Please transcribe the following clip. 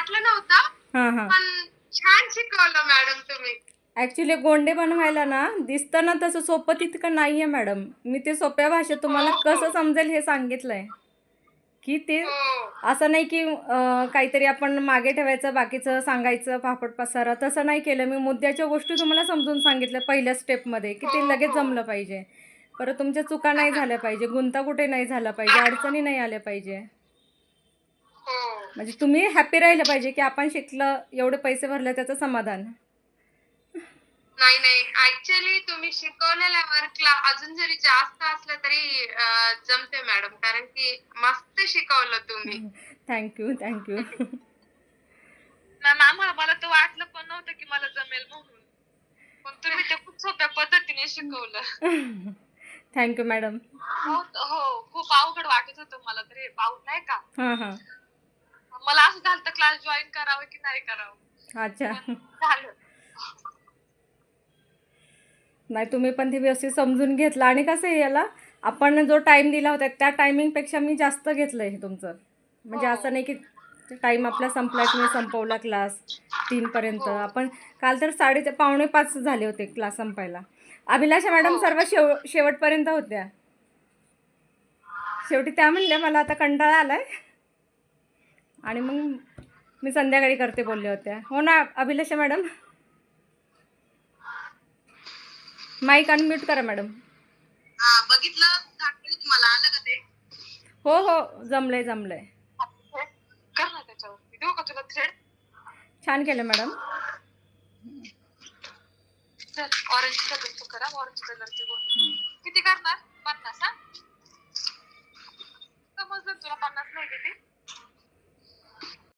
वाटलं नव्हतं, हां हां. पण छान शिकवलं मॅडम तुम्ही. ॲक्च्युली गोंडे बनवायला ना दिसतं ना तसं सोपं तितकं नाही आहे मॅडम. मी ते सोप्या भाषेत हो, तुम्हाला हो. कसं समजेल हे सांगितलं आहे, की ते हो. असं नाही की काहीतरी आपण मागे ठेवायचं, बाकीचं सांगायचं, फापट पसारा तसं नाही केलं. मी मुद्द्याच्या गोष्टी तुम्हाला समजून सांगितल्या पहिल्या स्टेपमध्ये, की हो, ते लगेच हो. जमलं पाहिजे. परत तुमच्या चुका नाही झाल्या पाहिजे, गुंतागुंती नाही झाला पाहिजे, अडचणी नाही आल्या पाहिजे. हो. म्हणजे तुम्ही हॅपी राहिलं पाहिजे, की आपण शिकलं, एवढे पैसे भरले त्याचं समाधान. नाही, नाही. ॲक्चुअली तुम्ही शिकवलेल्या वर्कला अजून जरी जास्त असलं तरी जमते मॅडम. कारण की मस्त शिकवलं तुम्ही. Thank you, thank you. Ma'am आम्हाला मला तर वाटलं पण नव्हतं की मला जमेल म्हणून. पण तुम्ही ते खूप सोप्या पद्धतीने शिकवलं. Thank you madam. हो, हो. खूप अवघड वाटत होतं मला तर हे पाहून नाही का. हां, हां. मला असं झालं होतं क्लास जॉइन करावं की नाही करावं. अच्छा. पण झालं. नाही तुम्ही पण ते व्यवस्थित समजून घेतलं आणि कसं आहे याला आपण जो टाईम दिला होता त्या टायमिंगपेक्षा मी जास्त घेतलं आहे तुमचं. म्हणजे हो. असं नाही की टाईम आपला संपला की मी संपवला क्लास 3 पर्यंत. हो. आपण काल तर 4:45 झाले होते क्लास संपायला. अभिलाषा मॅडम हो. सर्व शेवटपर्यंत होत्या. शेवटी त्या म्हणल्या मला आता कंटाळा आलाय आणि मग मी संध्याकाळी करते बोलल्या होत्या. हो ना अभिलाषा मॅडम? माईक अनम्यूट करा मॅडम. हां, बघितलं दाखवलं तुम्हाला आलं का ते? हो, हो. जमलंय, जमलंय. थ्रेड कर ना त्याच्यावरती. देऊ का तुला थ्रेड? छान केलं मॅडम. चल ऑरेंज कलरचं करा. ऑरेंज कलरचे बोल. किती करणार? 50 हां? समजलं तुला 50 नाही किती?